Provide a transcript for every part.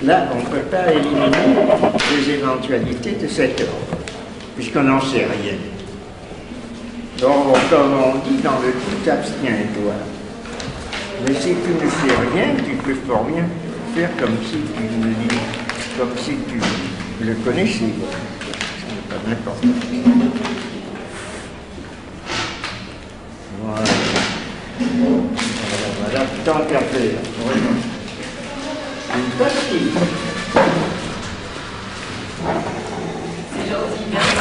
Là, on ne peut pas éliminer les éventualités de cet ordre, puisqu'on n'en sait rien. Donc, comme on dit, dans le tout abstiens-toi. Mais si tu ne sais rien, tu peux fort bien faire comme si tu le connaissais. Ce n'est pas n'importe quoi. Voilà, tant qu'à faire. Une pastille. C'est gentil, merci.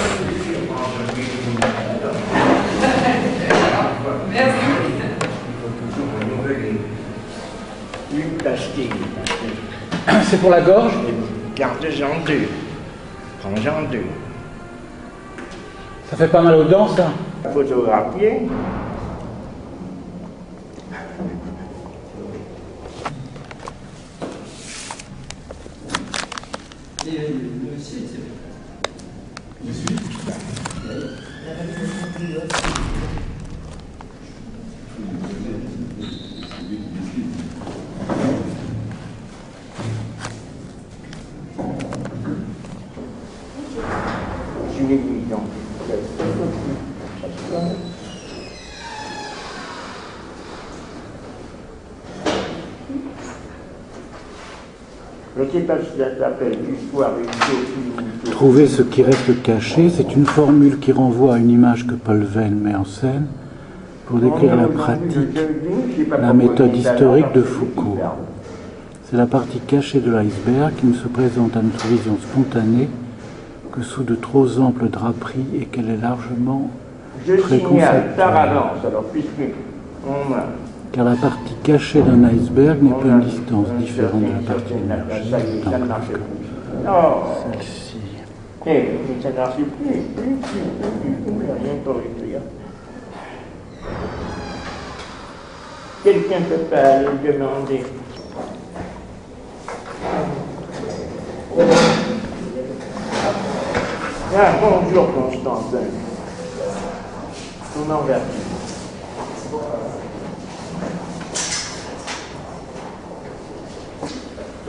Merci. Une pastille. C'est pour la gorge? Garde-en deux. Prends-en deux. Ça fait pas mal aux dents, ça? Photographier. Je l'ai mis donc. Je ne sais pas si ça s'appelle histoire et Trouver ce qui reste caché, c'est une formule qui renvoie à une image que Paul Venn met en scène pour décrire la pratique, la méthode historique de Foucault. C'est la partie cachée de l'iceberg qui ne se présente à notre vision spontanée que sous de trop amples draperies et qu'elle est largement préconceptuelle. Car la partie cachée d'un iceberg n'est pas une distance différente de la partie émergée, celle-ci. Ça n'en suit plus, rien pour écrire. Quelqu'un ne peut pas le demander. Ah, bonjour Constantin. Comment vas-tu?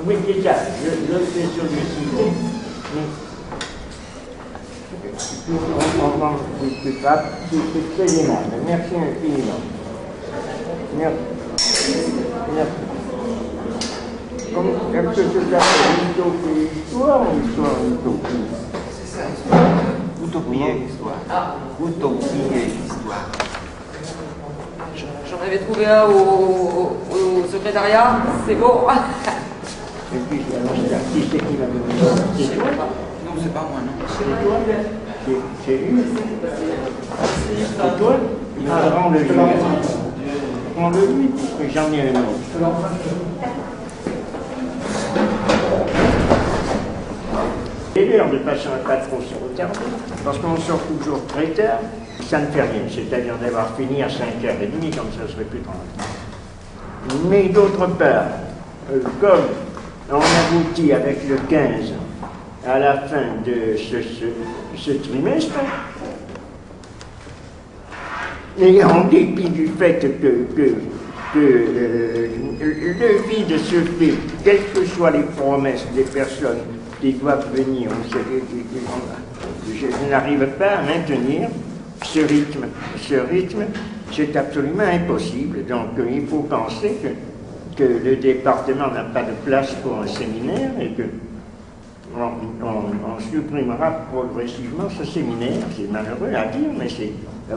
Oui, c'est ça, je le fais solliciter. C'est très aimable. Merci infiniment. Merci. Est-ce que c'est utopie histoire ou histoire utopie? C'est ça, utopie et histoire. Utopie et histoire. J'en avais trouvé un au secrétariat, c'est bon. Et puis, qui c'est qui l'a donné? C'est toi? Non, c'est pas moi, non. C'est toi? C'est lui? C'est toi? Prends-le lui. Prends-le lui, parce que j'en ai un autre. C'est l'heure de passer un pas trop se retarder, parce qu'on sort toujours très tard, ça ne fait rien, c'est-à-dire d'avoir fini à 5h30, comme ça serait plus tranquille. Mais d'autre part, comme on aboutit avec le 15 à la fin de ce trimestre, et en dépit du fait que le vide se fait, quelles que soient les promesses des personnes qui doivent venir, je n'arrive pas à maintenir ce rythme. Ce rythme, c'est absolument impossible. Donc il faut penser que le département n'a pas de place pour un séminaire et que on supprimera progressivement ce séminaire. C'est malheureux à dire, mais c'est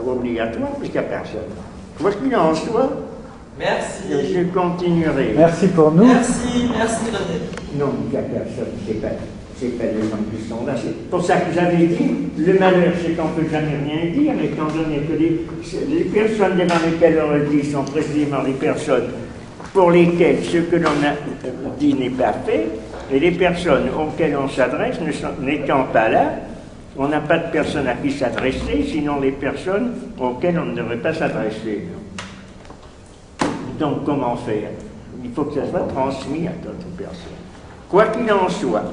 obligatoire puisqu'il n'y a personne. Quoi qu'il en soit, Merci. je continuerai. Merci pour nous. Merci René. Non, il n'y a personne, c'est pas les gens qui sont là. C'est pour ça que j'avais dit, le malheur, c'est qu'on ne peut jamais rien dire, étant donné que les personnes devant lesquelles on le dit sont précisément les personnes pour lesquelles ce que l'on a dit n'est pas fait, et les personnes auxquelles on s'adresse n'étant pas là, on n'a pas de personne à qui s'adresser, sinon les personnes auxquelles on ne devrait pas s'adresser. Donc, comment faire? Il faut que ça soit transmis à d'autres personnes. Quoi qu'il en soit,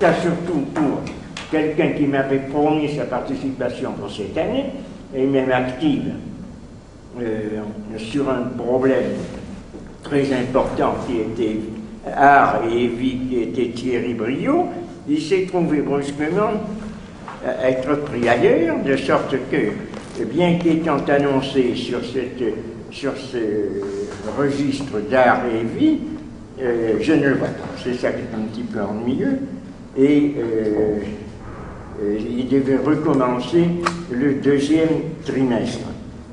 ça surtout pour quelqu'un qui m'avait promis sa participation pour cette année, et même active sur un problème très important qui était Art et Vie, qui était Thierry Briot, il s'est trouvé brusquement être pris ailleurs, de sorte que, bien qu'étant annoncé sur ce registre d'Art et Vie, je ne le vois pas. C'est ça qui est un petit peu ennuyeux. Et il devait recommencer le deuxième trimestre.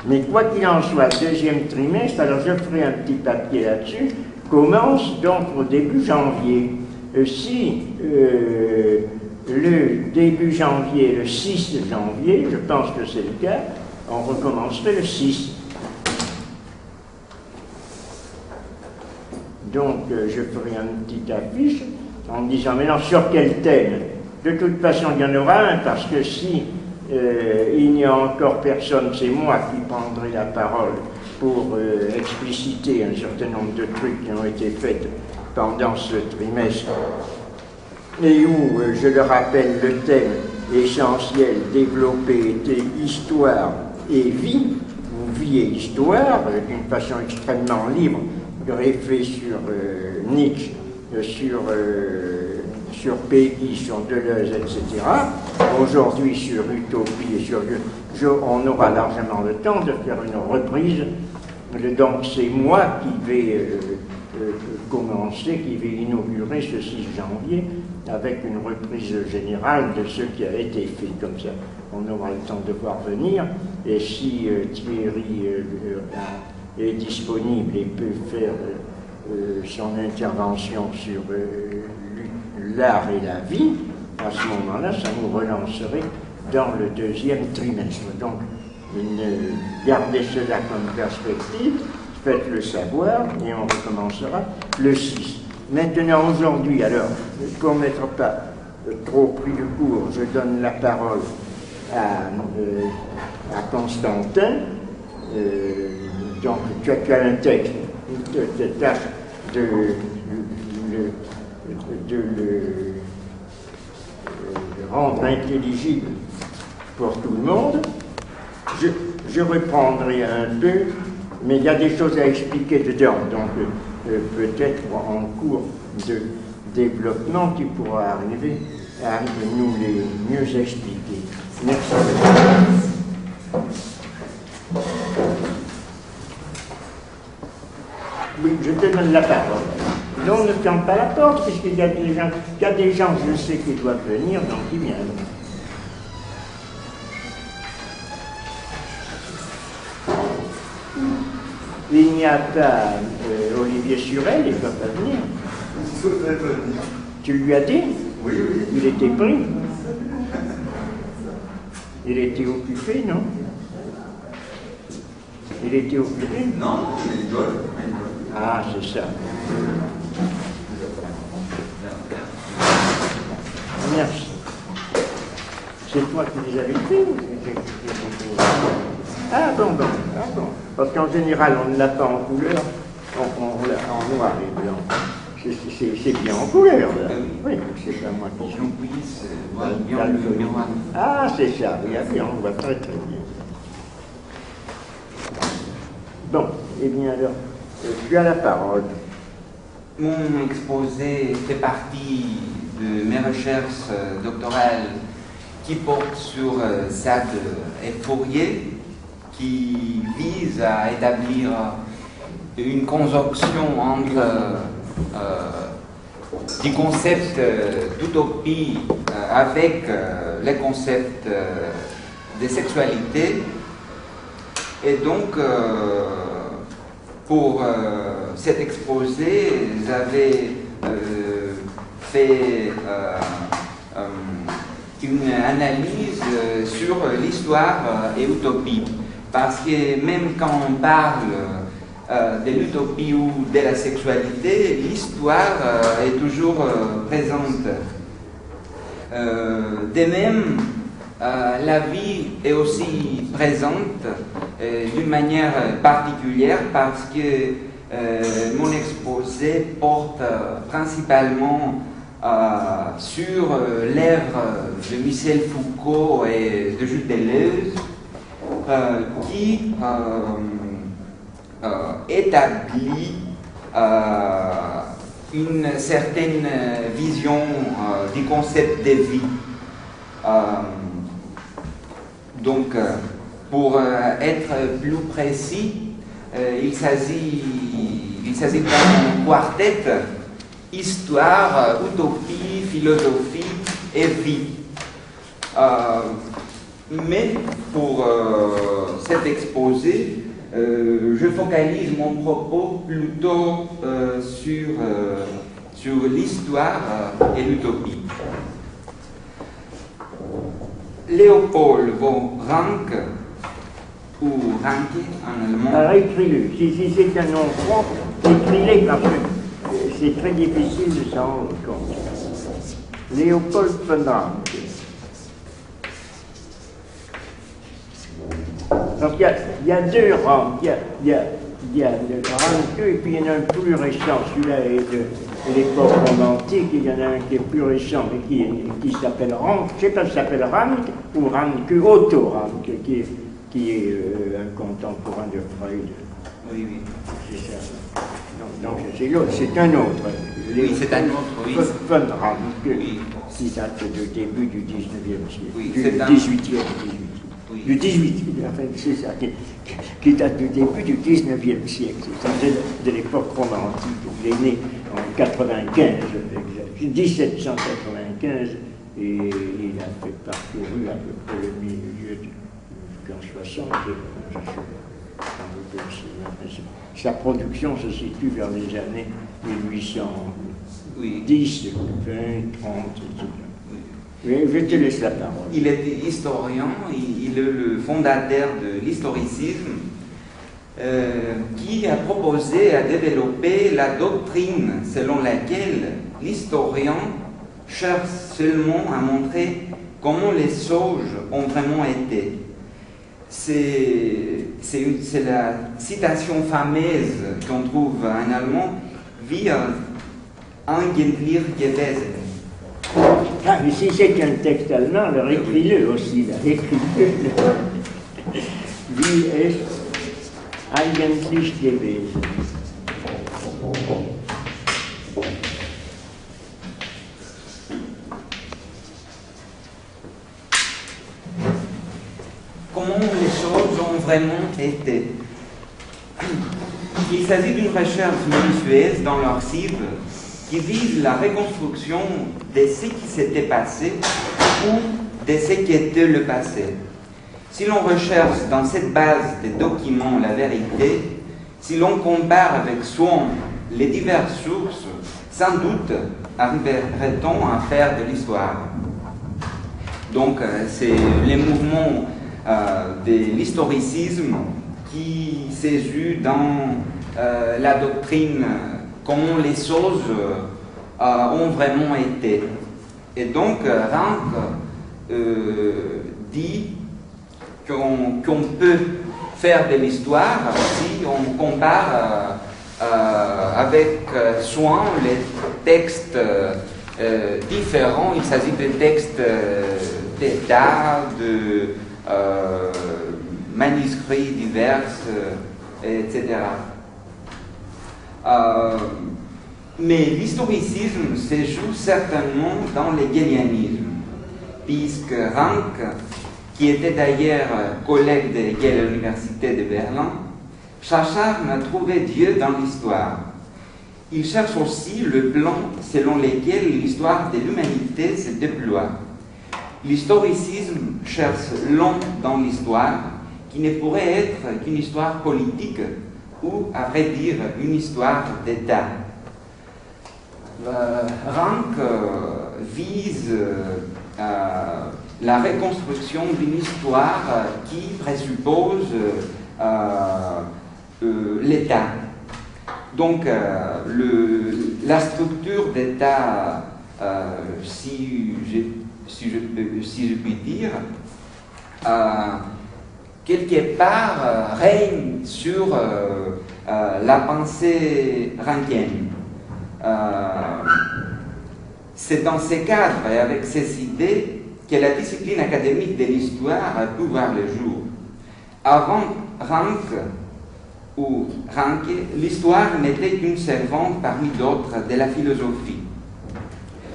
Mais quoi qu'il en soit, deuxième trimestre, alors je ferai un petit papier là-dessus, commence donc au début janvier. Si le début janvier, le 6 janvier, je pense que c'est le cas, on recommencerait le 6. Donc je ferai un petit affiche en disant, mais non, sur quel thème? De toute façon, il y en aura un, parce que si il n'y a encore personne, c'est moi qui prendrai la parole pour expliciter un certain nombre de trucs qui ont été faits pendant ce trimestre, et où, je le rappelle, le thème essentiel développé était histoire et vie, ou vie et histoire, d'une façon extrêmement libre, greffé sur Nietzsche, sur Peggy, sur Deleuze, etc. Aujourd'hui sur Utopie et sur... on aura largement le temps de faire une reprise. Donc c'est moi qui vais commencer, qui vais inaugurer ce 6 janvier avec une reprise générale de ce qui a été fait. Comme ça, on aura le temps de voir venir. Et si Thierry est disponible et peut faire son intervention sur l'art et la vie, à ce moment-là, ça nous relancerait dans le deuxième trimestre. Donc, gardez cela comme perspective, faites-le savoir, et on recommencera le 6. Maintenant, aujourd'hui, alors, pour n'être pas trop pris de court, je donne la parole à Constantin. Donc, tu as un texte, tu tâches de le rendre intelligible pour tout le monde. Je reprendrai un peu, mais il y a des choses à expliquer dedans, donc peut-être en cours de développement tu pourras arriver à nous les mieux expliquer. Merci. Oui, je te donne la parole. Non, ne ferme pas la porte, puisqu'il y a des gens, je sais, qui doivent venir, donc ils viennent. Il n'y a pas Olivier Surel, il ne va pas venir. Tu lui as dit? Oui, oui. Il était pris. Il était occupé, non? Il était occupé? Non, mais il doit. Ah, c'est ça. Merci. C'est toi qui les avais fait? Ah bon. Parce qu'en général, on ne l'a pas en couleur, on l'a en noir et blanc. C'est bien en couleur, là. Oui, c'est pas moi qui Qu'on puisse voir bien le miroir. Ah, c'est ça, oui, on voit très très bien. Bon, eh bien alors, tu as la parole. Mon exposé fait partie de mes recherches doctorales qui portent sur Sade et Fourier, qui vise à établir une conjonction entre du concept d'utopie avec les concepts de sexualité. Et donc, pour cet exposé, j'avais fait une analyse sur l'histoire et l'utopie. Parce que même quand on parle de l'utopie ou de la sexualité, l'histoire est toujours présente. De même, la vie est aussi présente d'une manière particulière parce que mon exposé porte principalement sur l'œuvre de Michel Foucault et de Jules Deleuze qui établit une certaine vision du concept de vie. Donc, pour être plus précis, il s'agit d'un quartet: histoire, utopie, philosophie et vie. Mais pour cet exposé, je focalise mon propos plutôt sur l'histoire et l'utopie. Léopold von Ranke, ou Ranke en allemand. Alors écris-le. Si c'est un nom propre, écris-le parce que c'est très difficile de s'en rendre compte. Léopold von Ranke. Donc il y a deux Ranke. Il y a le Ranke et puis il y en a un plus récent. Celui-là est de l'époque romantique. Il y en a un qui est plus récent mais qui s'appelle Ranke. Je ne sais pas si ça s'appelle Ranke ou Ranke, Otto Ranke, qui est un contemporain de Freud. Oui, oui. C'est ça. Donc c'est l'autre, c'est un autre. Oui, c'est un autre, oui. Von Ranke, Oui. qui date du début du 19e siècle. Oui, du c'est un- 18e. Oui. Du 18e, enfin, c'est ça, qui date du début du 19e siècle. C'est de l'époque romantique. Il est né en 95, 1795, et il a fait parcouru à peu près le milieu du en 60. Sa production se situe vers les années 1810, Oui. 20, 30, etc. Oui, je te laisse la parole. Il était historien, il est le fondateur de l'historicisme, qui a proposé à développer la doctrine selon laquelle l'historien cherche seulement à montrer comment les choses ont vraiment été. C'est la citation fameuse qu'on trouve en allemand: Wir eigentlich gewesen. Ah, mais si c'est un texte allemand, alors écris-le aussi, là. Écris-le. Wie es eigentlich gewesen. Comment les choses ont vraiment été. Il s'agit d'une recherche minutieuse dans l'archive qui vise la reconstruction de ce qui s'était passé ou de ce qui était le passé. Si l'on recherche dans cette base de documents la vérité, si l'on compare avec soin les diverses sources, sans doute arriverait-on à faire de l'histoire. Donc, c'est les mouvements de l'historicisme qui s'est vu dans la doctrine, comment les choses ont vraiment été. Et donc, Ranke dit qu'on peut faire de l'histoire si on compare avec soin les textes différents. Il s'agit de textes d'État, de manuscrits divers, etc. Mais l'historicisme se joue certainement dans l'hégélianisme, puisque Ranke, qui était d'ailleurs collègue de Hegel à l'université de Berlin, s'acharne à trouver Dieu dans l'histoire. Il cherche aussi le plan selon lequel l'histoire de l'humanité se déploie. L'historicisme cherche l'homme dans l'histoire, qui ne pourrait être qu'une histoire politique ou, à vrai dire, une histoire d'État. Ranke vise la reconstruction d'une histoire qui présuppose l'État. Donc, la structure d'État, si je puis dire, quelque part règne sur la pensée rankienne. C'est dans ces cadres et avec ces idées que la discipline académique de l'histoire a pu voir le jour. Avant Ranke, ou Ranke, l'histoire n'était qu'une servante parmi d'autres de la philosophie.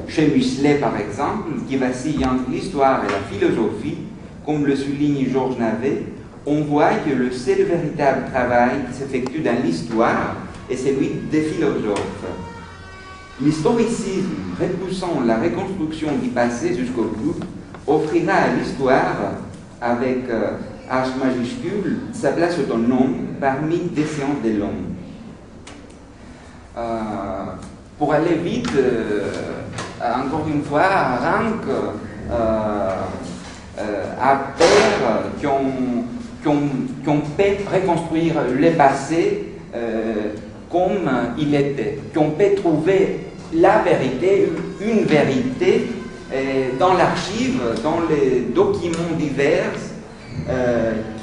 Chez Michelet, par exemple, qui vacille entre l'histoire et la philosophie, comme le souligne Georges Navet, on voit que le seul véritable travail qui s'effectue dans l'histoire est celui des philosophes. L'historicisme, repoussant la reconstruction du passé jusqu'au bout, offrira à l'histoire, avec H majuscule, sa place autonome parmi des séances de l'homme. Pour aller vite, encore une fois, Ranke a peur qu'on peut reconstruire le passé comme il était, qu'on peut trouver la vérité, une vérité dans l'archive, dans les documents divers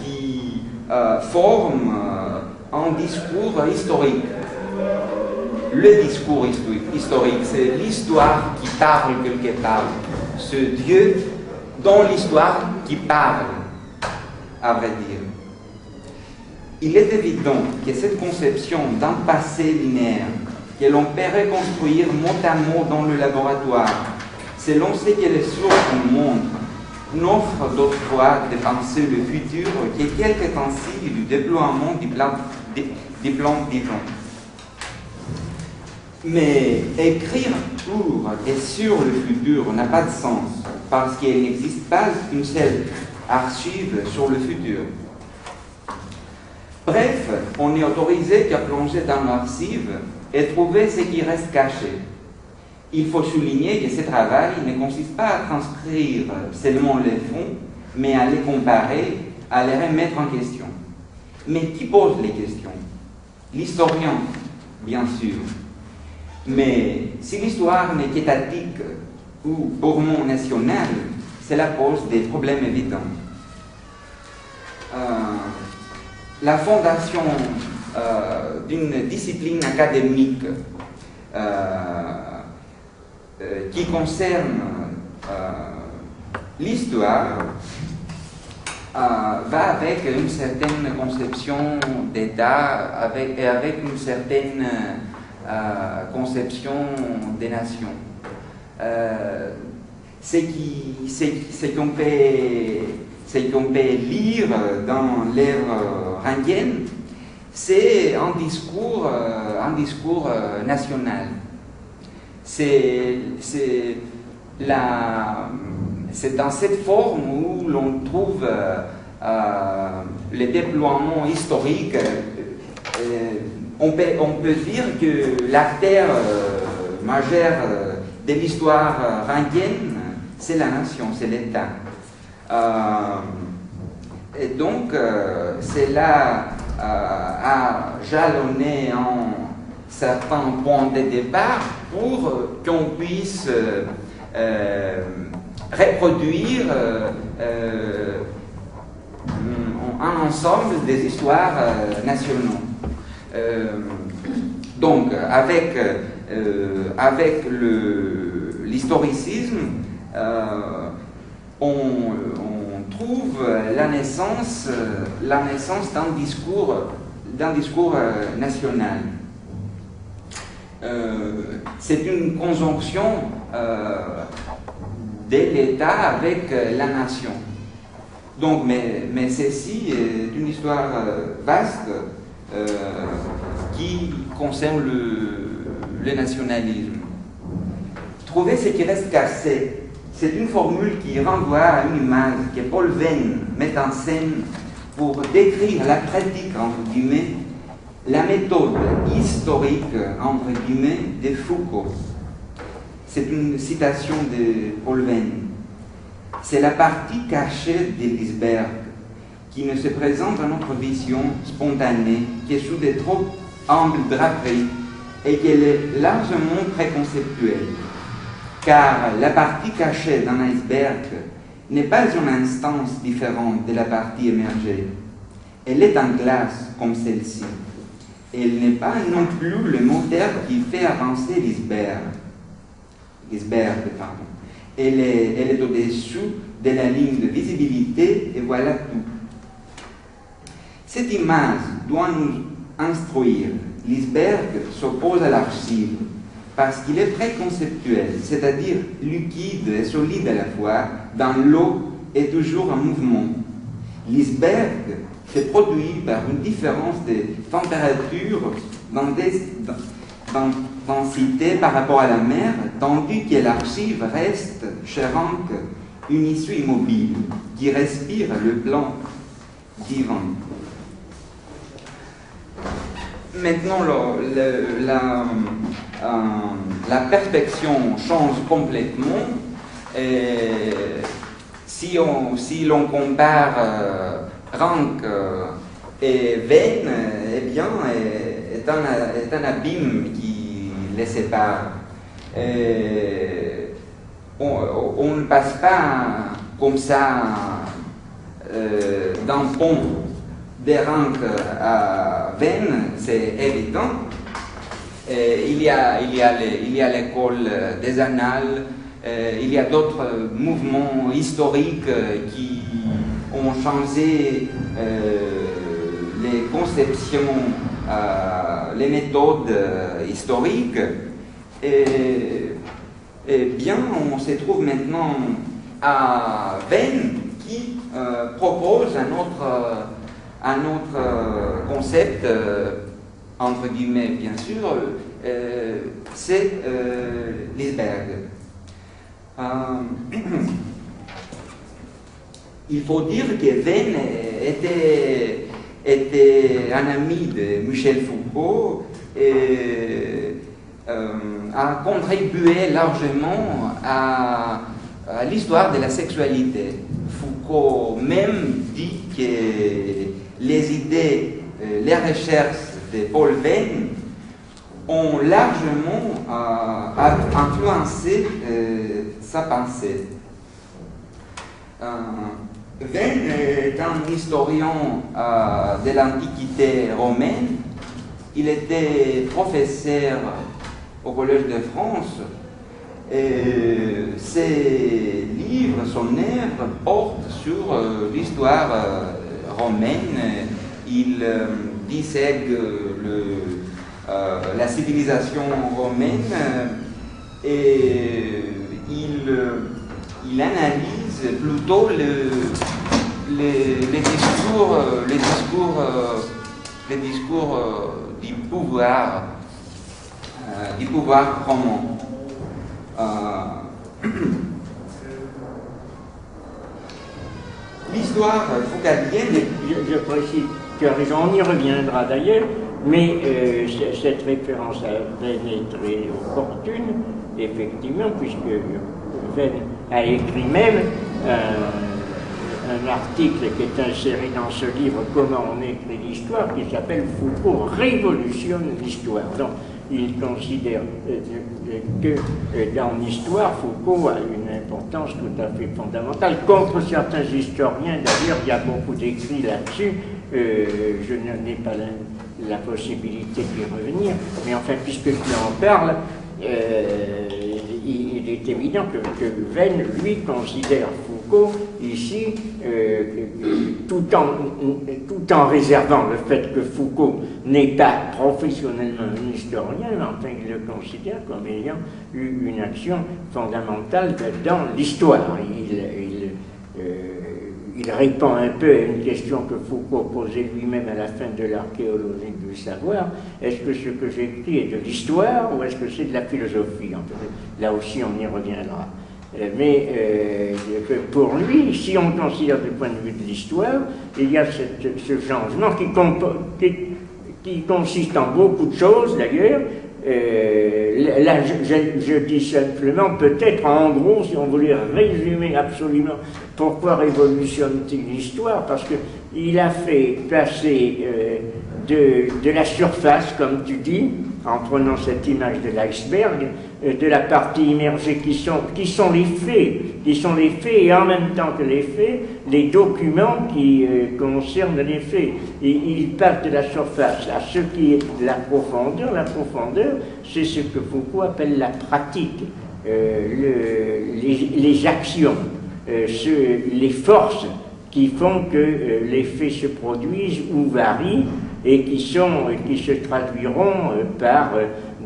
qui forment un discours historique. Le discours historique, c'est l'histoire qui parle quelque part. Ce Dieu dans l'histoire qui parle, à vrai dire. Il est évident que cette conception d'un passé linéaire, que l'on peut reconstruire mot à mot dans le laboratoire, selon ce que les sources nous montrent, n'offre d'autre fois de penser le futur que quelques ainsi du déploiement du plan divin. Mais écrire pour et sur le futur n'a pas de sens, parce qu'il n'existe pas une seule archive sur le futur. Bref, on n'est autorisé qu'à plonger dans l'archive et trouver ce qui reste caché. Il faut souligner que ce travail ne consiste pas à transcrire seulement les fonds, mais à les comparer, à les remettre en question. Mais qui pose les questions? L'historien, bien sûr. Mais si l'histoire n'est qu'étatique ou purement nationale, cela pose des problèmes évidents. La fondation d'une discipline académique qui concerne l'histoire va avec une certaine conception d'État et avec une certaine conception des nations. Ce qu'on peut lire dans l'ère rankienne, c'est un discours national. C'est dans cette forme où l'on trouve le déploiement historique. On peut dire que l'acteur majeur de l'histoire rankienne, c'est la nation, c'est l'État. Et donc, cela a jalonné un certain point de départ pour qu'on puisse reproduire un ensemble des histoires nationaux. Donc, avec l'historicisme, on trouve la naissance d'un discours national. C'est une conjonction de l'État avec la nation. Donc, mais ceci est une histoire vaste qui concerne le nationalisme. Trouver ce qui reste cassé, c'est une formule qui renvoie à une image que Paul Venn met en scène pour décrire la pratique, entre guillemets, la méthode historique, entre guillemets, de Foucault. C'est une citation de Paul Venn. C'est la partie cachée de l'iceberg qui ne se présente à notre vision spontanée que sous de trop amples draperies et qu'elle est largement préconceptuelle. Car la partie cachée d'un iceberg n'est pas une instance différente de la partie émergée. Elle est en glace comme celle-ci. Elle n'est pas non plus le moteur qui fait avancer l'iceberg. Elle est au-dessous de la ligne de visibilité et voilà tout. Cette image doit nous instruire. Liseberg s'oppose à l'archive parce qu'il est très conceptuel, c'est-à-dire liquide et solide à la fois, dans l'eau et toujours en mouvement. Liseberg se produit par une différence de température densité par rapport à la mer, tandis que l'archive reste chez Rank une issue immobile qui respire le plan divin. Maintenant, la perfection change complètement. Si l'on compare Rank et Venn, eh bien, est un abîme qui les sépare. On ne passe pas comme ça d'un pont de Rank à Venn, c'est évident. Il y a l'école des annales, il y a d'autres mouvements historiques qui ont changé les conceptions, les méthodes historiques. Et bien, on se trouve maintenant à Venn qui propose un autre concept, entre guillemets bien sûr, c'est Liseberg. Il faut dire que Venn était un ami de Michel Foucault et a contribué largement à l'histoire de la sexualité. Foucault même dit que les idées, les recherches de Paul Venn ont largement influencé sa pensée. Venn est un historien de l'Antiquité romaine. Il était professeur au Collège de France. Ses livres, son œuvre portent sur l'histoire romaine. Il dissègue la civilisation romaine et il analyse plutôt les discours du pouvoir romain. L'histoire foucaldienne. Je précise, tu as raison, on y reviendra d'ailleurs, mais cette référence à Venn est très opportune, effectivement, puisque Venn a écrit même un article qui est inséré dans ce livre, Comment on écrit l'histoire, qui s'appelle Foucault révolutionne l'histoire. Donc, il considère que dans l'histoire, Foucault a une importance tout à fait fondamentale. Contre certains historiens, d'ailleurs, il y a beaucoup d'écrits là-dessus. Je n'ai pas la possibilité d'y revenir, mais enfin, puisque tu en parles, il est évident que Venn, lui, considère Foucault ici, tout en réservant le fait que Foucault n'est pas professionnellement un historien, mais enfin il le considère comme ayant eu une action fondamentale dans l'histoire. Il répond un peu à une question que Foucault posait lui-même à la fin de l'archéologie du savoir. Est-ce que ce que j'écris est de l'histoire ou est-ce que c'est de la philosophie? Là aussi, on y reviendra. Mais pour lui, si on considère du point de vue de l'histoire, il y a ce changement qui consiste en beaucoup de choses d'ailleurs. Là, je dis simplement, peut-être en gros, si on voulait résumer absolument pourquoi révolutionne-t-il l'histoire, parce qu'il a fait passer de la surface, comme tu dis, en prenant cette image de l'iceberg, de la partie immergée qui sont les faits, et en même temps que les faits, les documents qui concernent les faits. Et il passe de la surface à ce qui est la profondeur. La profondeur, c'est ce que Foucault appelle la pratique, les actions, les forces qui font que les faits se produisent ou varient et qui se traduiront par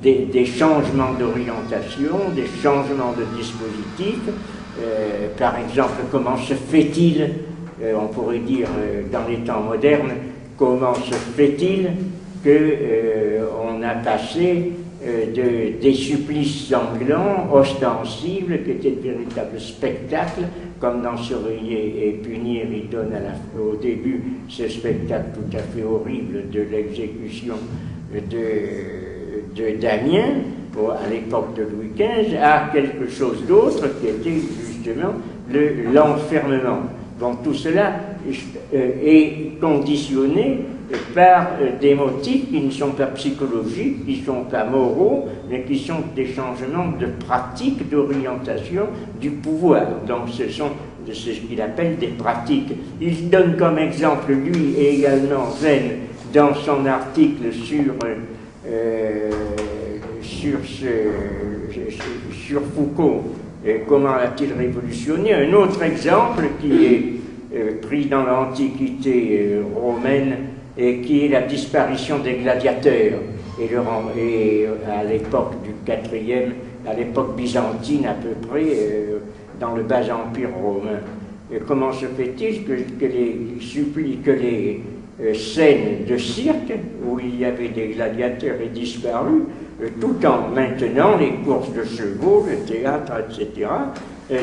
des changements d'orientation, des changements de dispositifs. Par exemple, comment se fait-il, on pourrait dire dans les temps modernes, comment se fait-il qu'on a passé des supplices sanglants, ostensibles, qui étaient de véritables spectacles, comme dans Surveiller et punir, il donne au début ce spectacle tout à fait horrible de l'exécution de Damien, à l'époque de Louis XV, à quelque chose d'autre qui était justement l'enfermement. Bon, tout cela est conditionné par des motifs qui ne sont pas psychologiques, qui ne sont pas moraux, mais qui sont des changements de pratiques d'orientation du pouvoir. Donc c'est ce qu'il appelle des pratiques. Il donne comme exemple, lui et également Venn, dans son article sur Foucault, comment a-t-il révolutionné, un autre exemple qui est pris dans l'Antiquité romaine et qui est la disparition des gladiateurs et à l'époque du IVe, à l'époque byzantine à peu près, dans le bas empire romain. Et comment se fait-il que les scènes de cirque où il y avait des gladiateurs aient disparu, tout en maintenant les courses de chevaux, le théâtre, etc.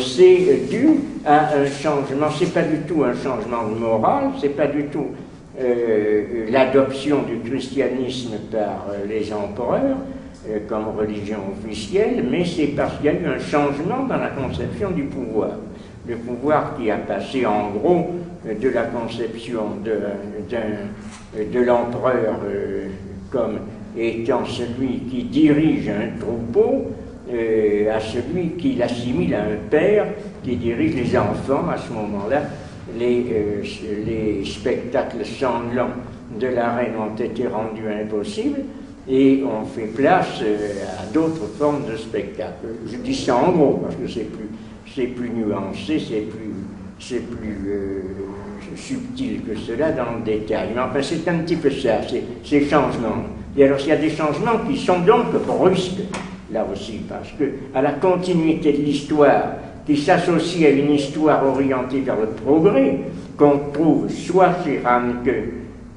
C'est dû à un changement, c'est pas du tout un changement de morale, c'est pas du tout l'adoption du christianisme par les empereurs comme religion officielle, mais c'est parce qu'il y a eu un changement dans la conception du pouvoir. Le pouvoir qui a passé en gros de la conception de l'empereur comme étant celui qui dirige un troupeau à celui qui l'assimile à un père qui dirige les enfants. À ce moment-là, les spectacles sanglants de la reine ont été rendus impossibles et on fait place à d'autres formes de spectacles. Je dis ça en gros parce que c'est plus nuancé, c'est plus subtil que cela dans le détail. Mais enfin, c'est un petit peu ça, ces changements. Et alors, il y a des changements qui sont donc brusques, là aussi, parce que à la continuité de l'histoire, qui s'associe à une histoire orientée vers le progrès, qu'on trouve soit chez Ranke,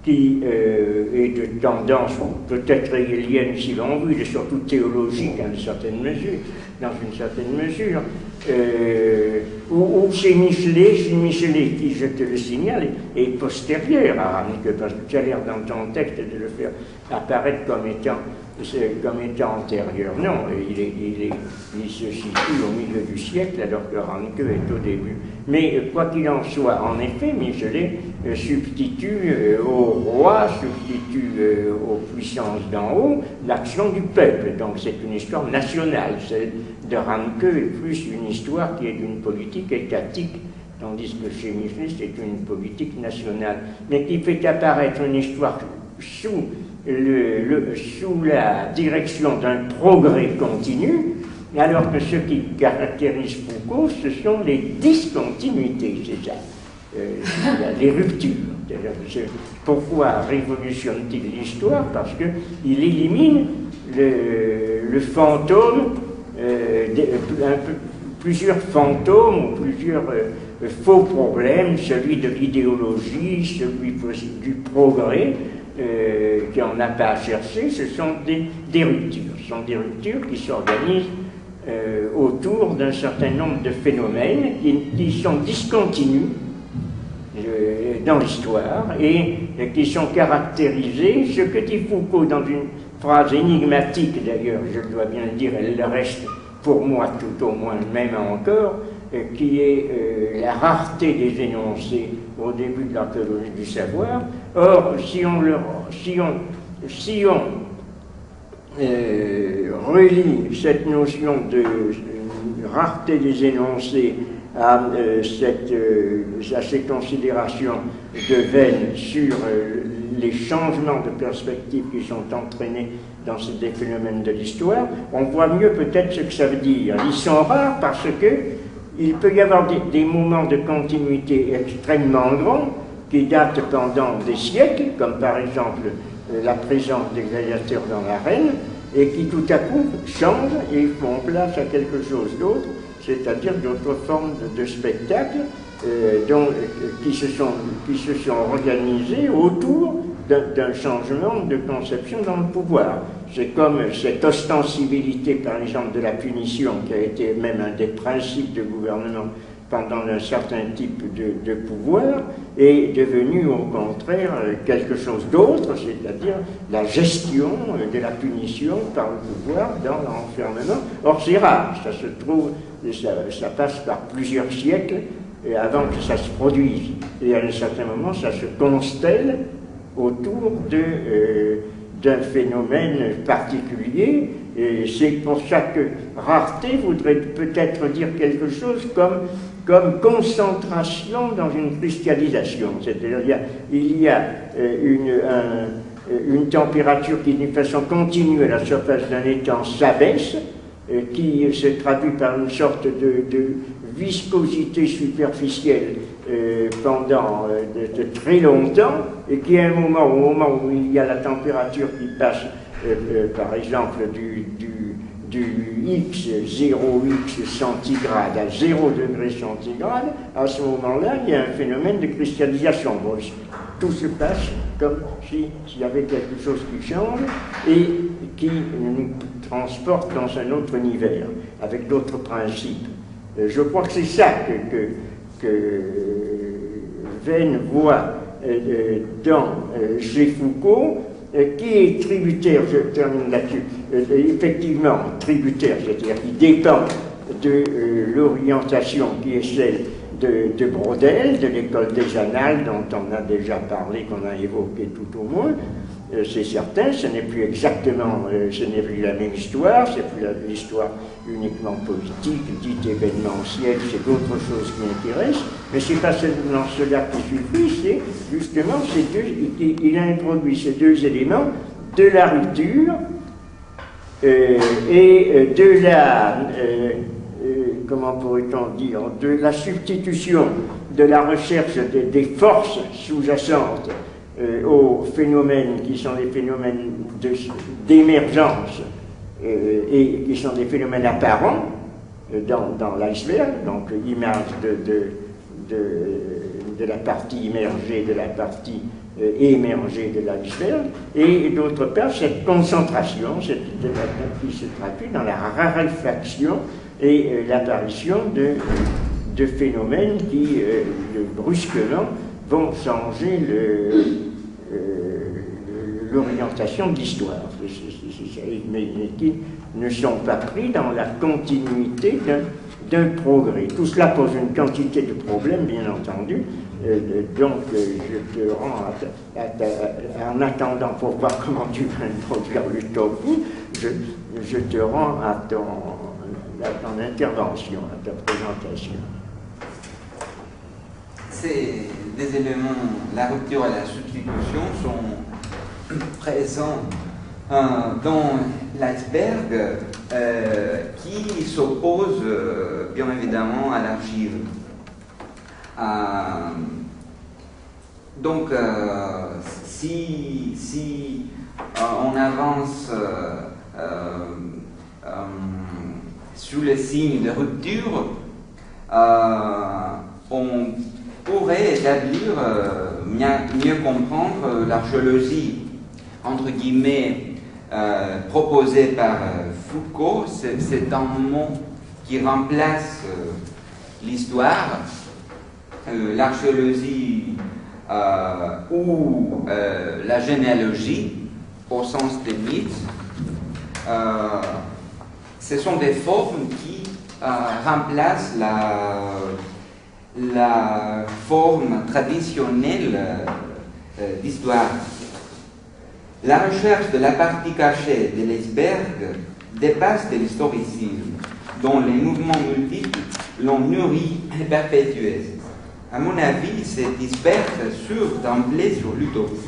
qui est de tendance peut-être hegelienne si l'on veut, et surtout théologique dans une certaine mesure, ou chez Michelet, qui, je te le signale, est postérieur à Ranke, parce que tu as l'air dans ton texte de le faire apparaître comme étant antérieur. Non, il se situe au milieu du siècle, alors que Ranke est au début. Mais quoi qu'il en soit, en effet, Michelet substitue au roi, substitue aux puissances d'en haut l'action du peuple. Donc c'est une histoire nationale. Celle de Ranke est plus une histoire qui est d'une politique étatique, tandis que chez Michelet c'est une politique nationale, mais qui fait apparaître une histoire sous la direction d'un progrès continu, alors que ce qui caractérise Foucault, ce sont les discontinuités, c'est ça, les ruptures. Pourquoi révolutionne-t-il l'histoire? Parce qu'il élimine le fantôme, plusieurs fantômes ou plusieurs faux problèmes, celui de l'idéologie, celui du progrès, qu'on n'a pas à chercher. Ce sont des ruptures. Ce sont des ruptures qui s'organisent autour d'un certain nombre de phénomènes qui sont discontinus dans l'histoire et qui sont caractérisés, ce que dit Foucault dans une phrase énigmatique d'ailleurs, je dois bien le dire, elle le reste pour moi tout au moins même encore, qui est la rareté des énoncés au début de l'archéologie du savoir. Or, si on relie cette notion de rareté des énoncés à ces considérations de Venn sur les changements de perspective qui sont entraînés dans ces phénomènes de l'histoire, on voit mieux peut-être ce que ça veut dire. Ils sont rares parce que il peut y avoir des moments de continuité extrêmement grands qui datent pendant des siècles, comme par exemple la présence des gladiateurs dans l'arène, et qui tout à coup changent et font place à quelque chose d'autre, c'est-à-dire d'autres formes de spectacles qui se sont organisés autour d'un changement de conception dans le pouvoir. C'est comme cette ostensibilité, par exemple, de la punition, qui a été même un des principes de gouvernement pendant un certain type de pouvoir, est devenu au contraire quelque chose d'autre, c'est-à-dire la gestion de la punition par le pouvoir dans l'enfermement. Or c'est rare, ça se trouve, ça passe par plusieurs siècles avant que ça se produise. Et à un certain moment, ça se constelle autour d'un phénomène particulier. Et c'est pour ça que rareté voudrait peut-être dire quelque chose comme concentration dans une cristallisation. C'est-à-dire il y a une température qui d'une façon continue à la surface d'un étang s'abaisse, qui se traduit par une sorte de viscosité superficielle pendant de très longtemps, et qui à au moment où il y a la température qui passe par exemple du X, 0X centigrade à 0 degré centigrade, à ce moment-là, il y a un phénomène de cristallisation. Bon, tout se passe comme s'il y avait quelque chose qui change et qui nous transporte dans un autre univers, avec d'autres principes. Je crois que c'est ça que Venn voit chez Foucault, qui est tributaire, je termine là-dessus, effectivement tributaire, c'est-à-dire qui dépend de l'orientation qui est celle de Braudel, de l'école des Annales, dont on a déjà parlé, qu'on a évoqué tout au moins. C'est certain, ce n'est plus exactement, ce n'est plus la même histoire, c'est plus l'histoire uniquement politique, dite événementielle, c'est d'autres choses qui intéressent, mais c'est pas seulement cela qui suffit, c'est justement ces deux, il a introduit ces deux éléments de la rupture et de la, comment pourrait-on dire, de la substitution de la recherche des forces sous-jacentes aux phénomènes qui sont des phénomènes d'émergence et qui sont des phénomènes apparents dans l'iceberg, donc image de la partie immergée, de la partie émergée de l'iceberg, et d'autre part cette concentration qui se traduit dans la raréfaction et l'apparition de phénomènes qui brusquement vont changer l'orientation de l'histoire, mais qui ne sont pas pris dans la continuité d'un progrès. Tout cela pose une quantité de problèmes, bien entendu, donc je te rends, en attendant pour voir comment tu vas introduire l'utopie, je te rends à ton intervention, à ta présentation. Ces des éléments, la rupture et la substitution, sont présents dans l'iceberg qui s'oppose bien évidemment à l'argile. Donc si on avance sous le signe de rupture, on pourrait établir, mieux comprendre l'archéologie, entre guillemets, proposée par Foucault. C'est un mot qui remplace l'histoire, l'archéologie ou la généalogie, au sens des mythes. Ce sont des formes qui remplacent la forme traditionnelle d'histoire. La recherche de la partie cachée de l'iceberg dépasse de l'historicisme, dont les mouvements multiples l'ont nourri et perpétué. À mon avis, c'est disperse d'emblée sur l'utopie.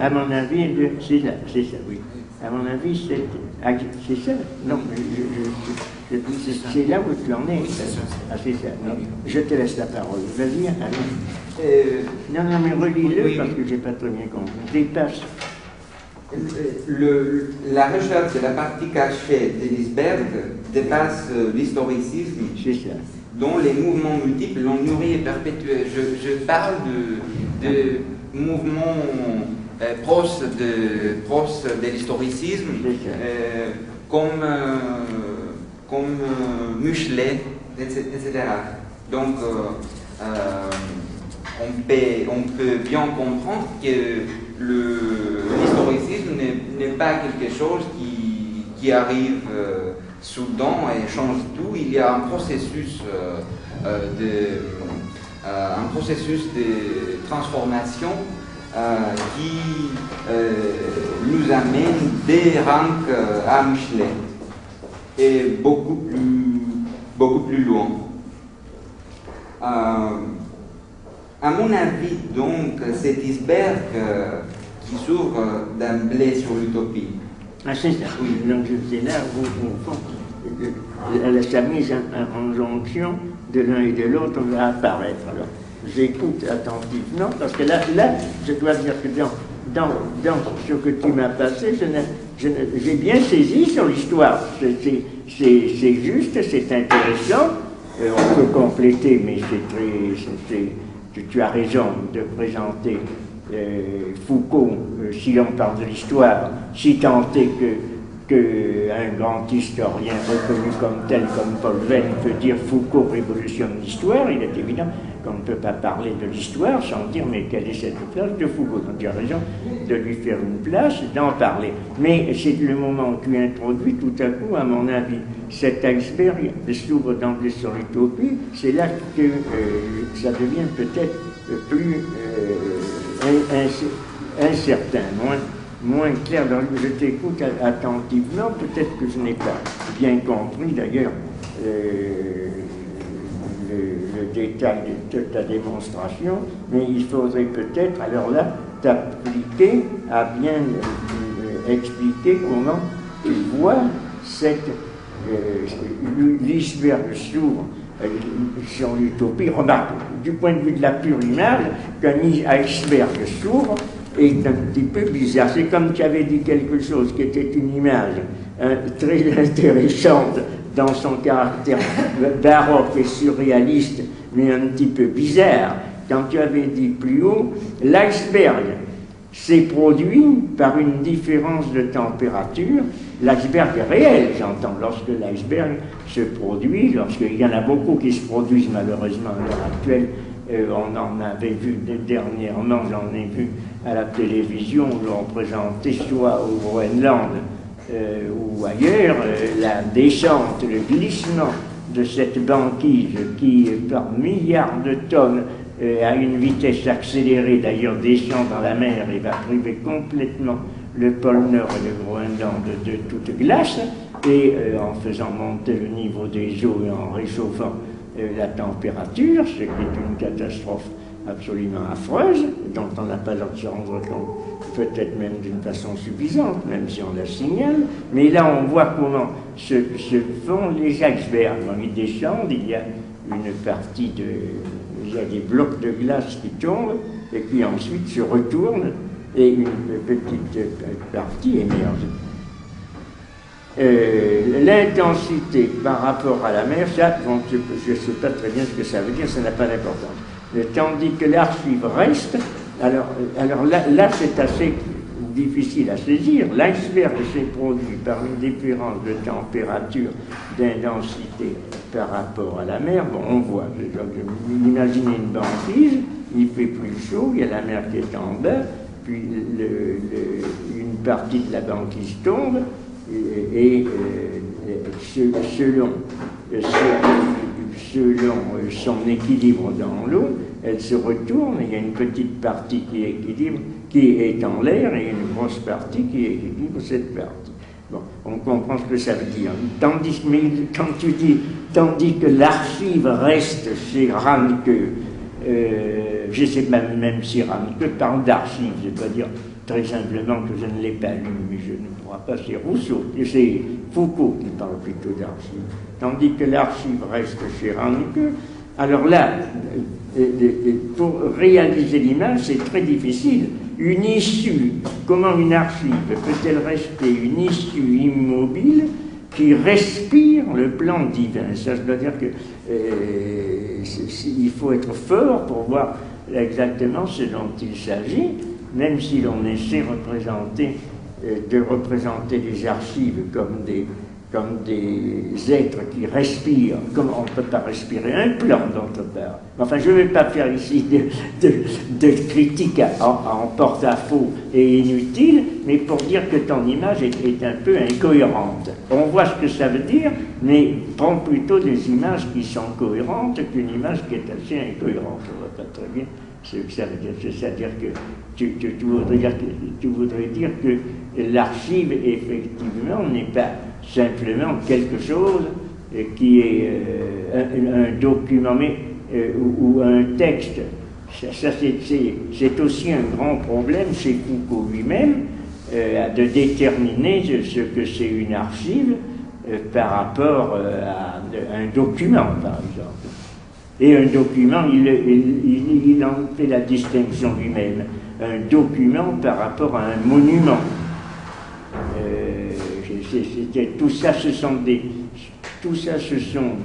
À mon avis, c'est ça, oui. À mon avis, c'est ça. Non, C'est là où tu en es. Oui, c'est ça. Ah, c'est ça. Non, je te laisse la parole. Vas-y, allez. Non, mais relis-le oui, parce oui. que j'ai pas très bien compris. Dépasse. La recherche de la partie cachée de l'iceberg dépasse l'historicisme C'est ça. dont les mouvements multiples l'ont nourri et perpétué. Je parle de mouvements proches de l'historicisme, comme Michelet, etc. Donc, on peut bien comprendre que l'historicisme n'est pas quelque chose qui arrive soudain et change tout. Il y a un processus de transformation qui nous amène des rangs à Michelet et beaucoup plus loin. À mon avis, donc, cet iceberg qui s'ouvre d'emblée sur l'utopie. Ah, c'est ça. Oui. Donc, c'est là où, au fond, sa mise en jonction de l'un et de l'autre va apparaître. Alors, j'écoute attentivement, parce que là, je dois dire que dans ce que tu m'as passé, j'ai bien saisi sur l'histoire. C'est juste, c'est intéressant. On peut compléter, mais tu as raison de présenter Foucault, si l'on parle de l'histoire, si tant est qu'un grand historien reconnu comme tel, comme Paul Venn, peut dire Foucault révolutionne l'histoire, il est évident qu'on ne peut pas parler de l'histoire sans dire mais quelle est cette place de Foucault. Donc tu as raison de lui faire une place, d'en parler. Mais c'est le moment où tu introduis tout à coup, à mon avis, cet iceberg s'ouvre d'emblée sur l'utopie, c'est là que ça devient peut-être plus incertain, moins clair. Donc, je t'écoute attentivement, peut-être que je n'ai pas bien compris d'ailleurs le détail de ta démonstration, mais il faudrait peut-être alors là t'appliquer à bien expliquer comment tu vois l'iceberg s'ouvre sur l'utopie. Remarque, du point de vue de la pure image, qu'un iceberg s'ouvre est un petit peu bizarre. C'est comme tu avais dit quelque chose qui était une image très intéressante dans son caractère baroque et surréaliste, mais un petit peu bizarre. Quand tu avais dit plus haut, l'iceberg s'est produit par une différence de température. L'iceberg est réel, j'entends, lorsque l'iceberg se produit, lorsqu'il y en a beaucoup qui se produisent malheureusement à l'heure actuelle, on en avait vu dernièrement, j'en ai vu à la télévision, où l'on présentait soit au Groenland ou ailleurs, la descente, le glissement de cette banquise qui, par milliards de tonnes, à une vitesse accélérée d'ailleurs, descend dans la mer et va priver complètement le pôle Nord et le Groenland de toute glace, et en faisant monter le niveau des eaux et en réchauffant la température, ce qui est une catastrophe absolument affreuse, dont on n'a pas l'air de se rendre compte, peut-être même d'une façon suffisante, même si on la signale. Mais là, on voit comment se font les icebergs. Ils descendent, il y a une partie il y a des blocs de glace qui tombent et qui ensuite se retournent et une petite partie émerge. L'intensité par rapport à la mer, ça, bon, je ne sais pas très bien ce que ça veut dire, ça n'a pas d'importance. Tandis que l'archive reste, alors là c'est assez difficile à saisir. L'iceberg s'est produit par une différence de température, d'intensité par rapport à la mer. Bon, on voit, imaginez une banquise, il fait plus chaud, il y a la mer qui est en bas, puis une partie de la banquise tombe, et selon son équilibre dans l'eau, elle se retourne, il y a une petite partie qui est en l'air et une grosse partie qui équilibre cette partie. Bon, on comprend ce que ça veut dire. Tandis que l'archive reste chez Ranke, je sais même si Ranke parle d'archive, c'est-à-dire très simplement que je ne l'ai pas lu, mais je ne crois pas, c'est Rousseau, c'est Foucault qui parle plutôt d'archives. Tandis que l'archive reste chez Ranke. Alors là, pour réaliser l'image, c'est très difficile. Une issue, comment une archive peut-elle rester une issue immobile qui respire le plan divin? Ça, je dois dire que il faut être fort pour voir exactement ce dont il s'agit, même si l'on essaie de représenter les archives comme des êtres qui respirent, comme on ne peut pas respirer un plan d'autre part. Enfin, je ne vais pas faire ici de critiques en porte-à-faux et inutiles, mais pour dire que ton image est un peu incohérente. On voit ce que ça veut dire, mais prends plutôt des images qui sont cohérentes qu'une image qui est assez incohérente. On ne voit pas très bien ce que ça veut dire. C'est-à-dire que tu voudrais dire que l'archive, effectivement, n'est pas simplement quelque chose qui est un document ou un texte. Ça c'est aussi un grand problème chez Foucault lui-même, de déterminer ce que c'est une archive par rapport à un document, par exemple. Et un document, il en fait la distinction lui-même. Un document par rapport à un monument. Tout ça, ce sont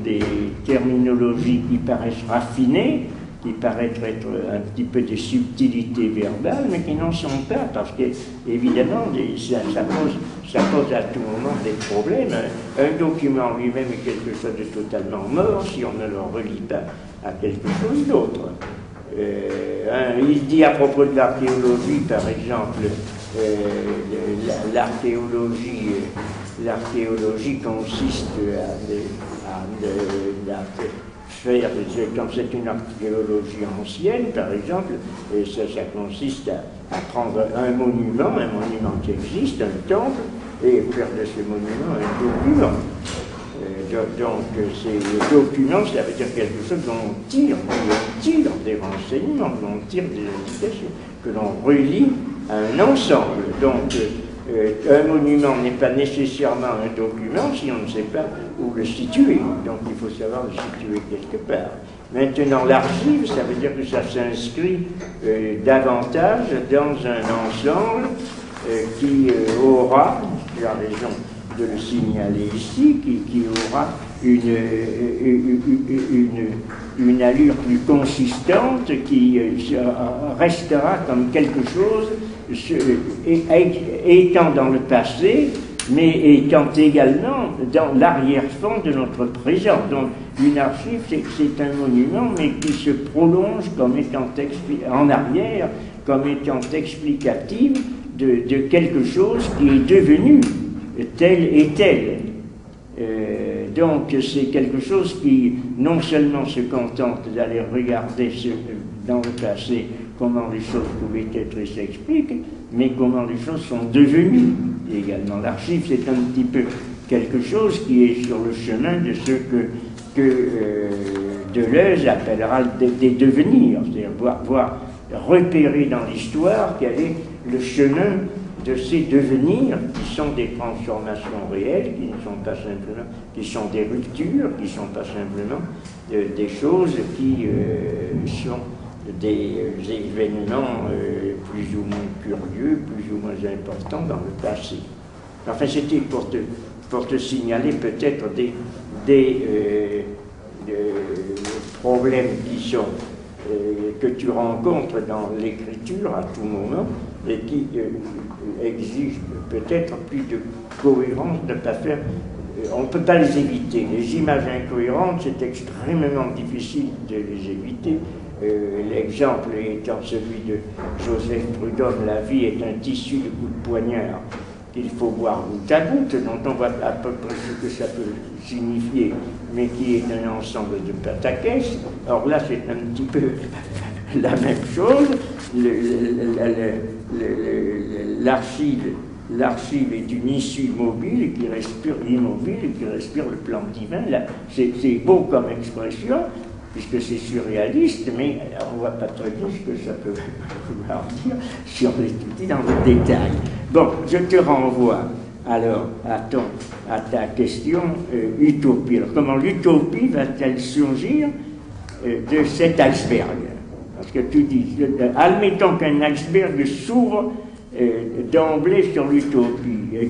des terminologies qui paraissent raffinées, qui paraissent être un petit peu des subtilités verbales, mais qui n'en sont pas, parce qu'évidemment, ça pose à tout moment des problèmes. Un document lui-même est quelque chose de totalement mort si on ne le relie pas à quelque chose d'autre. Il dit à propos de l'archéologie, par exemple, l'archéologie consiste à faire, quand c'est une archéologie ancienne, par exemple, et ça consiste à prendre un monument qui existe, un temple, et faire de ce monument un document. Donc, ces documents, ça veut dire quelque chose dont on tire des renseignements, dont on tire des indications, que l'on relie à un ensemble. Donc, un monument n'est pas nécessairement un document si on ne sait pas où le situer. Donc, il faut savoir le situer quelque part. Maintenant, l'archive, ça veut dire que ça s'inscrit davantage dans un ensemble qui aura, tu as raison de le signaler ici, qui aura une allure plus consistante, qui restera comme quelque chose étant dans le passé, mais étant également dans l'arrière-fond de notre présent. Donc une archive, c'est un monument, mais qui se prolonge comme étant en arrière, comme étant explicative de quelque chose qui est devenu tel et tel. Donc c'est quelque chose qui non seulement se contente d'aller regarder dans le passé comment les choses pouvaient être et s'expliquent, mais comment les choses sont devenues également. L'archive, c'est un petit peu quelque chose qui est sur le chemin de ce que Deleuze appellera des devenirs, c'est-à-dire voir repérer dans l'histoire quel est le chemin de ces devenirs qui sont des transformations réelles, qui ne sont pas simplement, qui sont des ruptures, qui ne sont pas simplement des choses qui sont des événements plus ou moins curieux, plus ou moins importants dans le passé. Enfin, c'était pour te signaler peut-être des problèmes qui sont que tu rencontres dans l'écriture à tout moment et qui exigent peut-être plus de cohérence, de ne pas faire. On ne peut pas les éviter. Les images incohérentes, c'est extrêmement difficile de les éviter. L'exemple étant celui de Joseph Prudhomme, la vie est un tissu de coups de poignard qu'il faut voir goutte à goutte, dont on voit à peu près ce que ça peut signifier, mais qui est un ensemble de pataquès. Or là, c'est un petit peu la même chose. L'archive est une issue mobile qui respire immobile, qui respire le plan divin. C'est beau comme expression, puisque c'est surréaliste, mais on ne voit pas très bien ce que ça peut vouloir dire dans le détail. Bon, je te renvoie alors à ta question utopie. Alors, comment l'utopie va-t-elle surgir de cet iceberg? Parce que tu dis, admettons qu'un iceberg s'ouvre d'emblée sur l'utopie.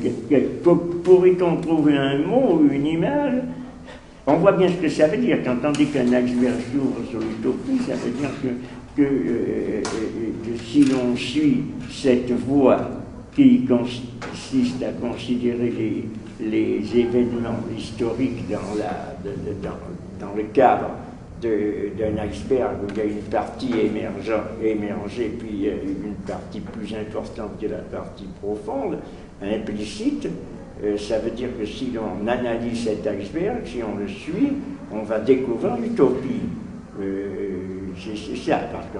Pourrait-on trouver un mot ou une image? On voit bien ce que ça veut dire. Quand on dit qu'un iceberg s'ouvre sur l'utopie, ça veut dire que si l'on suit cette voie qui consiste à considérer les événements historiques dans le cadre d'un iceberg où il y a une partie émergée, puis une partie plus importante que la partie profonde, implicite, ça veut dire que si l'on analyse cet iceberg, si on le suit, on va découvrir l'utopie. C'est ça, parce que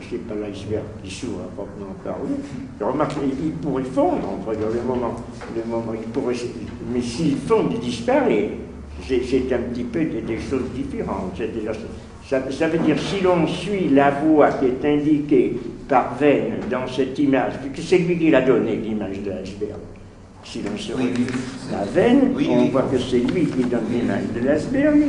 c'est pas l'iceberg qui s'ouvre à proprement parler. Remarque, il pourrait fondre, le moment il pourrait, mais s'il fond, il disparaît. C'est un petit peu des choses différentes. Ça veut dire, si l'on suit la voie qui est indiquée par Venn dans cette image, puisque c'est lui qui l'a donné, l'image de l'iceberg. Si l'on se relie à Venn, on voit que c'est lui qui donne l'image de l'iceberg.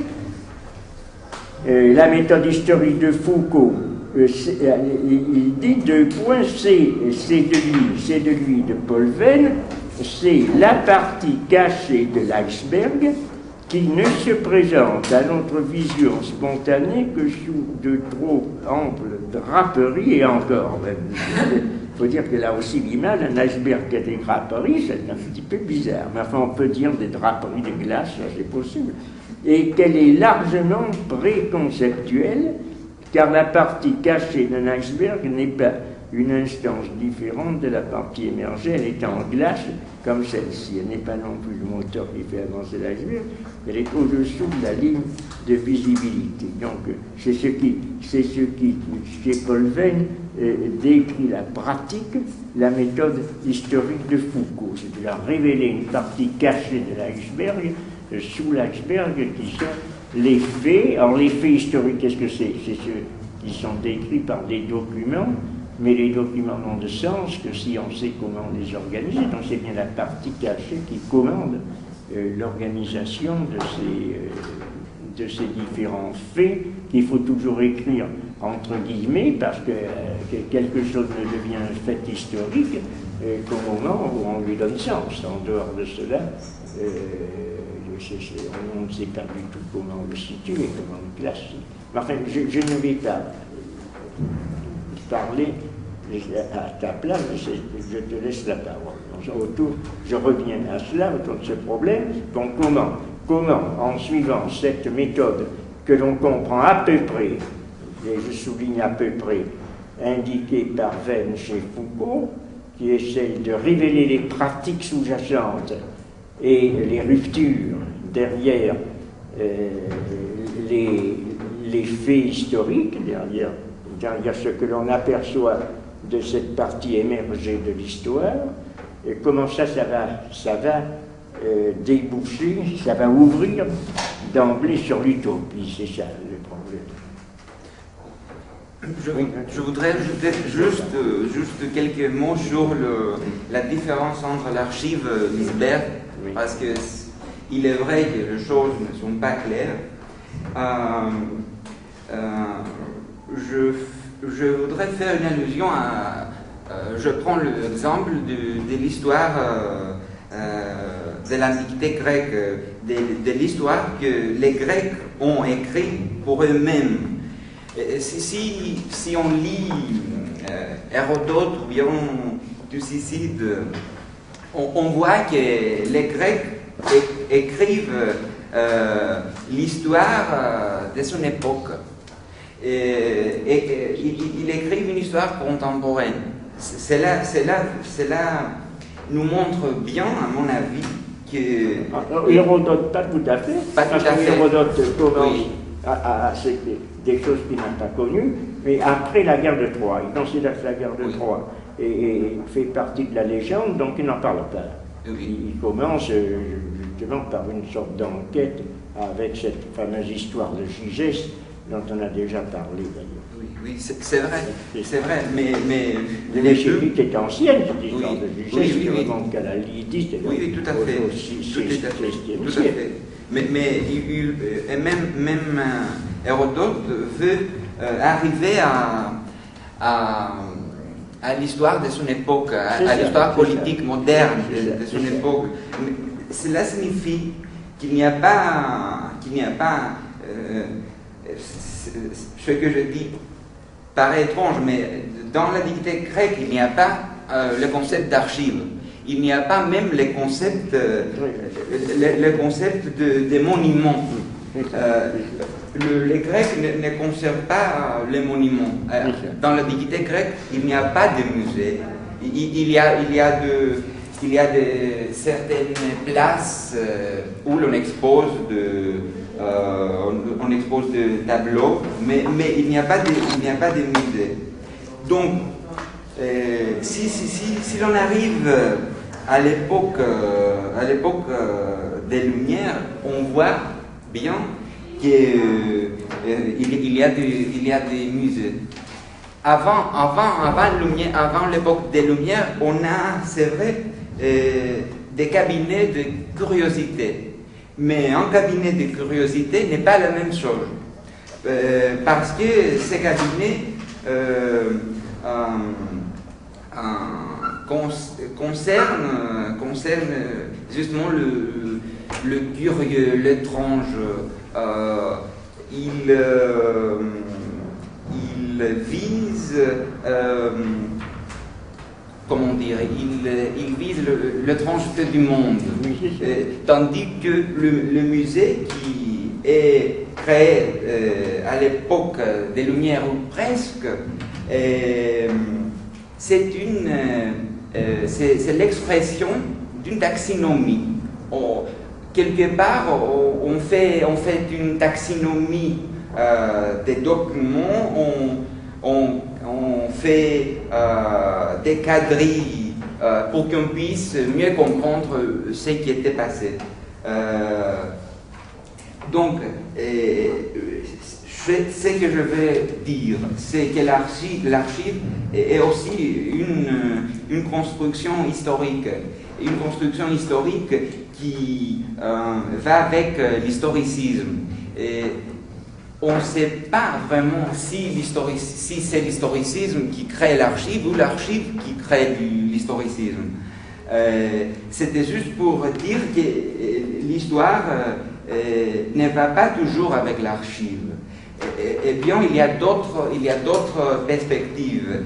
La méthode historique de Foucault, il dit deux points, c'est de lui, de Paul Venn, c'est la partie cachée de l'iceberg qui ne se présente à notre vision spontanée que sous de trop amples draperies, et encore même. Il faut dire que là aussi l'image, un iceberg qui a des draperies, c'est un petit peu bizarre, mais enfin on peut dire des draperies de glace, ça c'est possible. Et qu'elle est largement préconceptuelle, car la partie cachée d'un iceberg n'est pas une instance différente de la partie émergée, elle est en glace comme celle-ci. Elle n'est pas non plus le moteur qui fait avancer l'iceberg, elle est au-dessous de la ligne de visibilité. Donc c'est ce qui, chez Paul Venn, décrit la pratique, la méthode historique de Foucault, c'est-à-dire révéler une partie cachée de l'iceberg, sous l'iceberg, qui sont les faits. Alors les faits historiques, qu'est-ce que c'est? C'est ceux qui sont décrits par des documents, mais les documents n'ont de sens que si on sait comment les organiser. Donc c'est bien la partie cachée qui commande l'organisation de ces différents faits qu'il faut toujours écrire entre guillemets, parce que quelque chose ne devient un fait historique qu'au moment où on lui donne sens. En dehors de cela, on ne sait pas du tout comment le situer, comment le classer. Enfin, je ne vais pas parler à ta place, je te laisse la parole. Je reviens à cela, autour de ce problème. Donc comment, en suivant cette méthode que l'on comprend à peu près, et je souligne à peu près, indiquée par Venn chez Foucault, qui essaye de révéler les pratiques sous-jacentes et les ruptures derrière les faits historiques, derrière ce que l'on aperçoit de cette partie émergée de l'histoire, et comment ça va déboucher, ça va ouvrir d'emblée sur l'utopie, c'est ça le problème. Je voudrais ajouter juste quelques mots sur la différence entre l'archive Liseberg, parce qu'il est vrai que les choses ne sont pas claires. Je voudrais faire une allusion à... je prends l'exemple de l'histoire de l'Antiquité grecque, de l'histoire que les Grecs ont écrit pour eux-mêmes. Si on lit Hérodote ou bien Thucydide, on voit que les Grecs écrivent l'histoire de son époque. Et ils écrivent une histoire contemporaine. Cela nous montre bien, à mon avis, que... Hérodote, pas tout à fait. Pas tout à fait. Hérodote commence à des choses qu'il n'a pas connues, mais après la guerre de Troie. Il considère que la guerre de Troie fait partie de la légende, donc il n'en parle pas. Il commence justement par une sorte d'enquête avec cette fameuse histoire de Gygès dont on a déjà parlé d'ailleurs. Oui, oui, c'est vrai, mais Le les Léchérique est ancienne, cette histoire Oui, de Duchesse, oui, qui oui. remonte qu'à la Lydie, c'est oui, tout à fait, tout à fait. Mais et même Hérodote veut arriver à l'histoire de son époque, à l'histoire politique moderne de son époque. Mais cela signifie qu'il n'y a pas, ce que je dis paraît étrange, mais dans l'Antiquité grecque, il n'y a pas le concept d'archive. Il n'y a pas même les concepts, le concept de monuments. Les Grecs ne conservent pas les monuments. Dans l'Antiquité grecque, il n'y a pas de musée. Il y a certaines places où l'on expose on expose des tableaux, mais il n'y a pas de musée. Donc, si l'on arrive à l'époque des Lumières, on voit bien qu'il y a des musées. Avant l'époque des Lumières, on a, c'est vrai, des cabinets de curiosité. Mais un cabinet de curiosité n'est pas la même chose. Parce que ces cabinets concernent justement le curieux, l'étrange. Il vise, comment dire, il vise l'étrangeté du monde. Tandis que le musée qui est créé à l'époque des Lumières ou presque, c'est l'expression d'une taxinomie. Quelque part, on fait une taxinomie des documents, on fait des quadrilles pour qu'on puisse mieux comprendre ce qui était passé. Donc, ce que je vais dire, c'est que l'archive est aussi une construction historique. Une construction historique qui va avec l'historicisme. Et on ne sait pas vraiment si c'est l'historicisme qui crée l'archive ou l'archive qui crée l'historicisme. C'était juste pour dire que l'histoire ne va pas toujours avec l'archive. Et bien, il y a d'autres perspectives,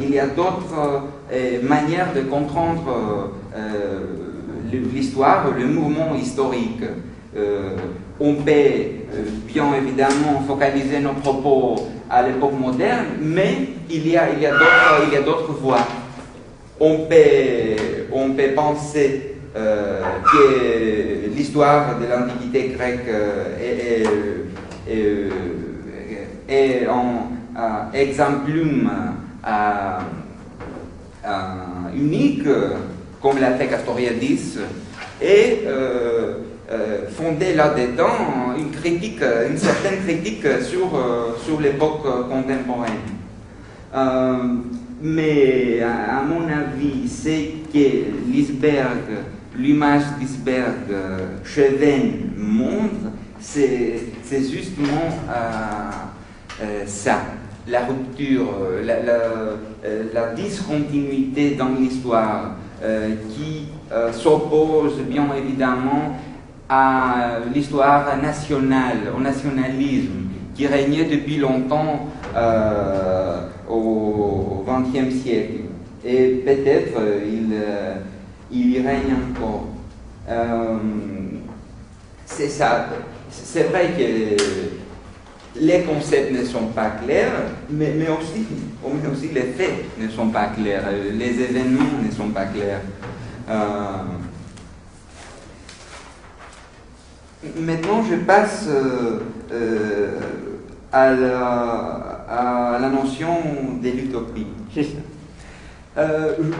il y a d'autres manières de comprendre l'histoire, le mouvement historique. On peut bien évidemment focaliser nos propos à l'époque moderne, mais il y a d'autres voies. On peut penser que l'histoire de l'Antiquité grecque est un exemplum unique, comme l'a fait Castoriadis, et fonder là-dedans une certaine critique sur l'époque contemporaine. Mais à mon avis, ce que l'image d'Isberg Cheven montre, c'est justement ça, la rupture, la discontinuité dans l'histoire qui s'oppose bien évidemment à l'histoire nationale, au nationalisme qui régnait depuis longtemps au XXe siècle. Et peut-être il y règne encore. C'est ça. C'est vrai que les concepts ne sont pas clairs, mais aussi les faits ne sont pas clairs, les événements ne sont pas clairs. Maintenant, je passe à la notion de l'utopie. C'est ça.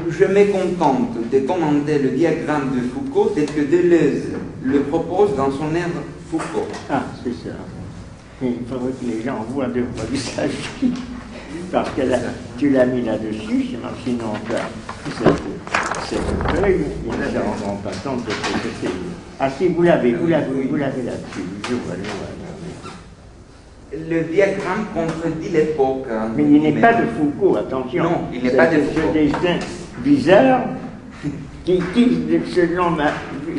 Je me contente de commenter le diagramme de Foucault tel que Deleuze le propose dans son œuvre Foucault. Ah, c'est ça. Il faudrait que les gens voient de quoi il s'agit. Parce que là, tu l'as mis là-dessus, sinon cette feuille, ils ne se rendront pas compte de ce que c'est. Ah si, vous l'avez là-dessus. Je vois. Le diagramme contredit l'époque. Mais il n'est pas de Foucault, attention. Non, il n'est pas de Foucault. C'est ce dessin bizarre qui selon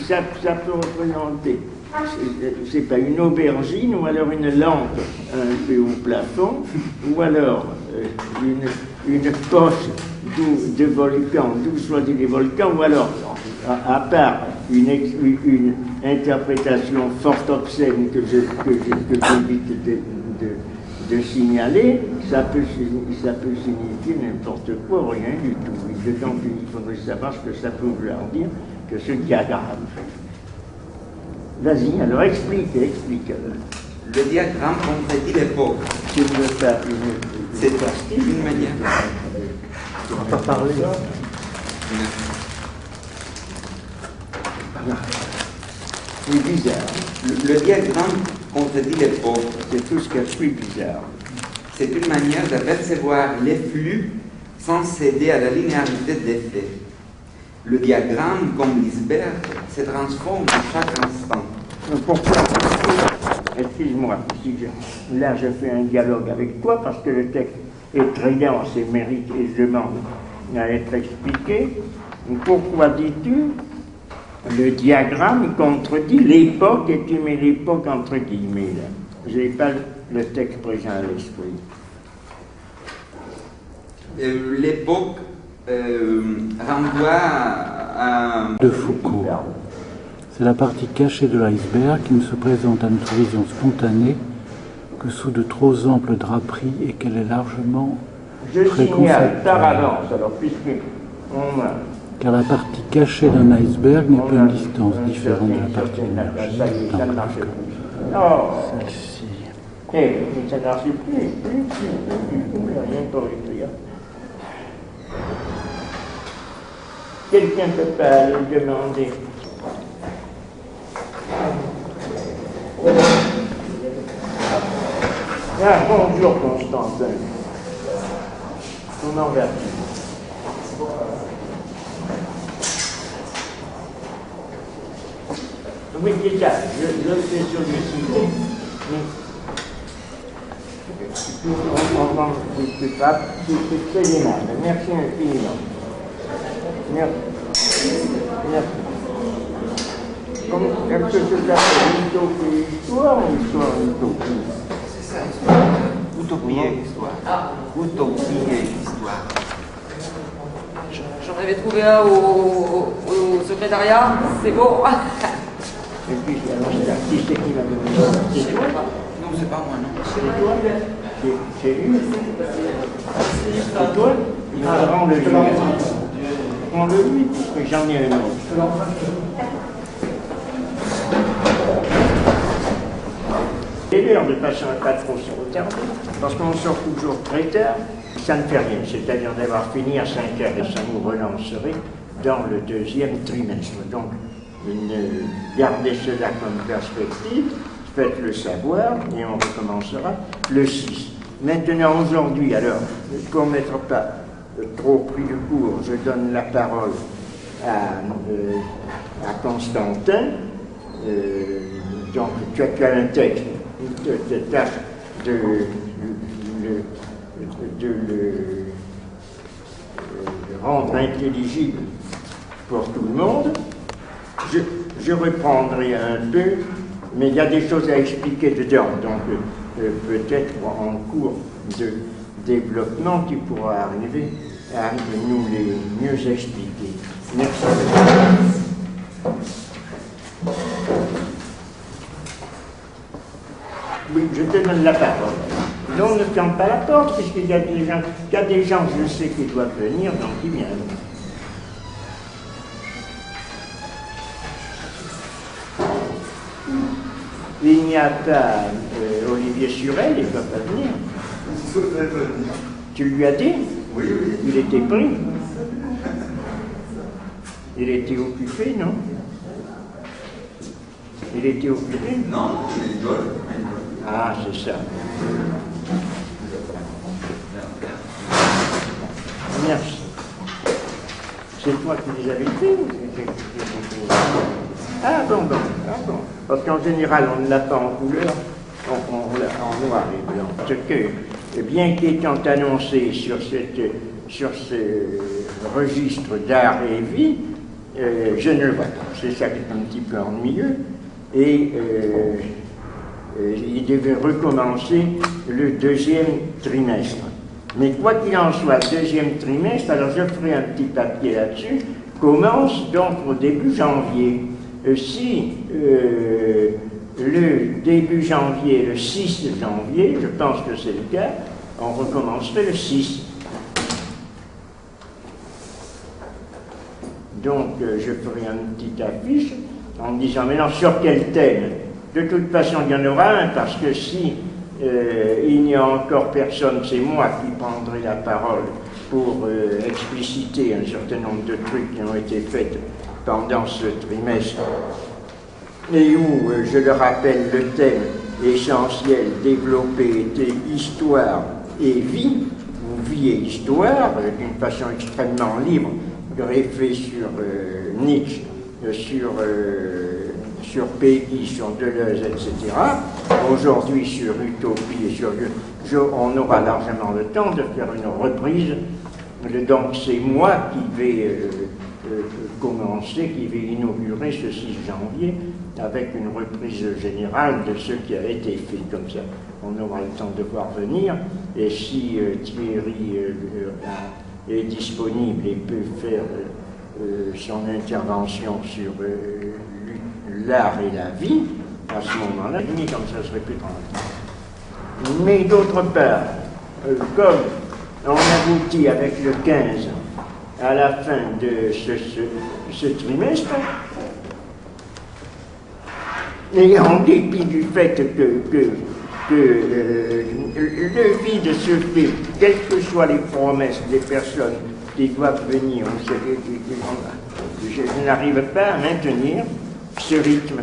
ça peut représenter. C'est pas une aubergine ou alors une lampe un peu au plafond ou alors une poche de volcan, d'où choisir les volcans, ou alors à part une interprétation fort obscène que j'évite de signaler, ça peut signifier n'importe quoi, rien du tout. Donc il faudrait savoir ce que ça peut vouloir dire que ce diagramme. Vas-y, alors explique. Le diagramme contredit l'époque. Tu veux faire C'est une manière. Tu vas pas parler là? C'est bizarre. Le diagramme contredit l'époque. C'est tout ce qu'il y a de plus bizarre. C'est une manière d'apercevoir les flux sans céder à la linéarité des faits. Le diagramme, comme l'iceberg, se transforme à chaque instant. Pourquoi? Excuse-moi, là je fais un dialogue avec toi parce que le texte est très dense et mérite et je demande à être expliqué. Pourquoi dis-tu le diagramme contredit l'époque et tu mets l'époque entre guillemets là? Je n'ai pas le texte présent à l'esprit. L'époque renvoie à... De Foucault. C'est la partie cachée de l'iceberg qui ne se présente à notre vision spontanée que sous de trop amples draperies et qu'elle est largement signale par avance, alors puisque on a... Car la partie cachée d'un iceberg n'est pas une distance différente de la partie émergée. Celle-ci. Eh, ça ne marche plus, rien pour écrire. Quelqu'un ne peut pas le demander. Ah, bonjour Constantin. Comment vas-tu? Oui, c'est ça, je fais solliciter. C'est très aimable. Merci infiniment. Merci. Est-ce que c'est ça, utopie histoire ou histoire utopie? C'est ça, utopie et histoire. Utopie et histoire. J'en avais trouvé un au secrétariat, c'est bon. Et puis, alors, c'est l'artiste qui m'a donné ça. C'est toi? Non, c'est pas moi, non. C'est toi? C'est lui? C'est toi? Il va rendre le lui. Prends-le lui, parce que j'en ai un autre. C'est l'heure de façon à ne pas trop se retarder, parce qu'on sort toujours très tard, ça ne fait rien, c'est-à-dire d'avoir fini à 5 heures et ça nous relancerait dans le deuxième trimestre. Donc, gardez cela comme perspective, faites-le savoir et on recommencera le 6. Maintenant, aujourd'hui, alors, pour ne m'être pas trop pris de court, je donne la parole à Constantin. Donc, tu as un texte, de tâche de le rendre intelligible pour tout le monde. Je reprendrai un peu, mais il y a des choses à expliquer dedans, donc peut-être en cours de développement, tu pourras arriver à nous les mieux expliquer. Merci. Oui, je te donne la parole. Non, ne ferme pas la porte, puisqu'il y a des gens, je sais, qui doivent venir, donc ils viennent. Il n'y a pas Olivier Surel, il ne va pas venir. Tu lui as dit? Oui. Il était pris. Il était occupé, non? Il était occupé? Non, il rigole. Ah, c'est ça. Merci. C'est toi qui les avais fait ou Ah bon. Parce qu'en général, on ne l'a pas en couleur, on l'a en noir et blanc. Parce que, bien qu'étant annoncé sur ce registre d'art et vie, je ne le vois pas. C'est ça qui est un petit peu ennuyeux. Et il devait recommencer le deuxième trimestre. Mais quoi qu'il en soit, deuxième trimestre, alors je ferai un petit papier là-dessus, commence donc au début janvier. Si le début janvier, le 6 janvier, je pense que c'est le cas, on recommencerait le 6. Donc je ferai une petite affiche en me disant, mais non, sur quel thème? De toute façon, il y en aura un, parce que si il n'y a encore personne, c'est moi qui prendrai la parole pour expliciter un certain nombre de trucs qui ont été faits pendant ce trimestre, et où, je le rappelle, le thème essentiel développé était histoire et vie, ou vie et histoire, d'une façon extrêmement libre, greffée sur Nietzsche, sur Peggy, sur Deleuze, etc. Aujourd'hui sur Utopie et sur... on aura largement le temps de faire une reprise. Donc c'est moi qui vais commencer, qui vais inaugurer ce 6 janvier avec une reprise générale de ce qui a été fait comme ça. On aura le temps de voir venir, et si Thierry est disponible et peut faire son intervention sur l'art et la vie, à ce moment-là, comme ça serait plus tranquille. Mais d'autre part, comme on aboutit avec le 15 à la fin de ce trimestre, et en dépit du fait que le vide se fait, quelles que soient les promesses des personnes qui doivent venir, je n'arrive pas à maintenir ce rythme.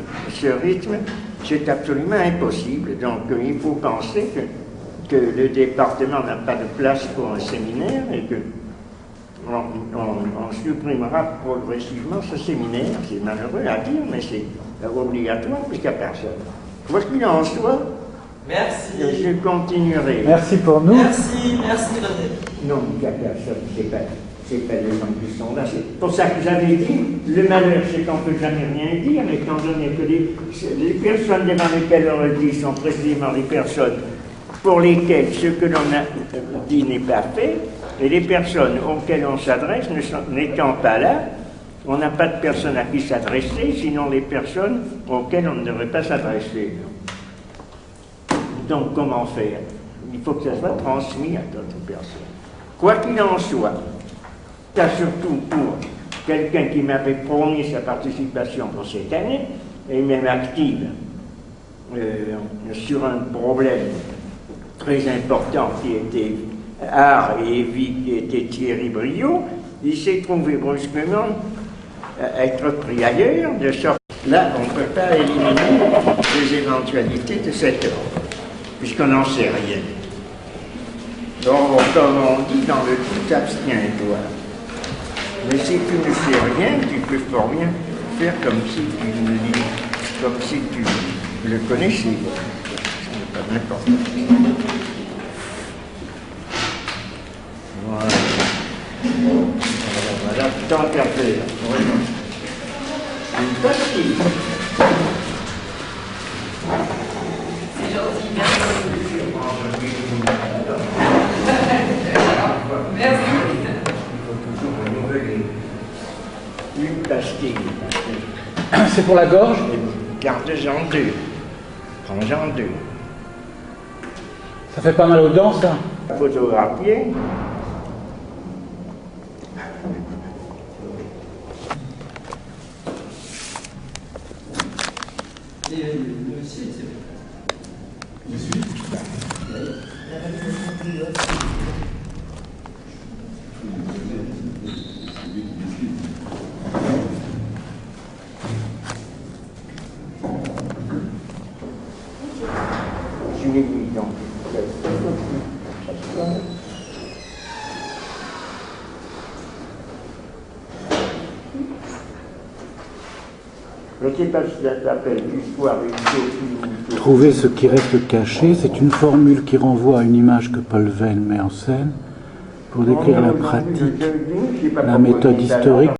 C'est absolument impossible. Donc il faut penser que le département n'a pas de place pour un séminaire et que on supprimera progressivement ce séminaire. C'est malheureux à dire, mais c'est obligatoire puisqu'il n'y a personne. Quoi qu'il en soit, merci. Je continuerai. Merci pour nous. Merci René. Non, il n'y a personne, c'est pas les gens qui sont là. C'est pour ça que j'avais dit, le malheur, c'est qu'on ne peut jamais rien dire, étant donné que les personnes devant lesquelles on le dit sont précisément les personnes pour lesquelles ce que l'on a dit n'est pas fait, et les personnes auxquelles on s'adresse n'étant pas là, on n'a pas de personne à qui s'adresser, sinon les personnes auxquelles on ne devrait pas s'adresser. Donc comment faire? Il faut que ça soit transmis à d'autres personnes. Quoi qu'il en soit, ça surtout pour quelqu'un qui m'avait promis sa participation pour cette année, et même active sur un problème très important qui était art et vie, qui était Thierry Briot, il s'est trouvé brusquement être pris ailleurs, de sorte là on ne peut pas éliminer les éventualités de cet ordre, puisqu'on n'en sait rien. Donc, comme on dit dans le tout, abstiens-toi. Mais si tu ne sais rien, tu peux fort bien faire comme si tu le connaissais. C'est pas n'importe quoi. Voilà, tant qu'à faire. Une pastille. C'est gentil, merci. Merci. Une pastille. C'est pour la gorge? Garde-en deux. Prends-en deux. Ça fait pas mal aux dents, ça? Photographier. Et le site, c'est le site. Je ne sais pas si ça s'appelle histoire et utopie. Trouver ce qui reste caché, c'est une formule qui renvoie à une image que Paul Venn met en scène pour décrire la pratique, la méthode historique